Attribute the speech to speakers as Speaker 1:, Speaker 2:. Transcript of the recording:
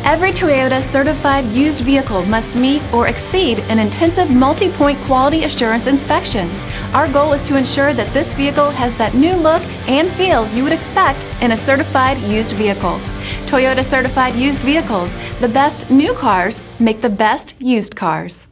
Speaker 1: Every Toyota certified used vehicle must meet or exceed an intensive multi-point quality assurance inspection. Our goal is to ensure that this vehicle has that new look and feel you would expect in a certified used vehicle. Toyota certified used vehicles, the best new cars make the best used cars.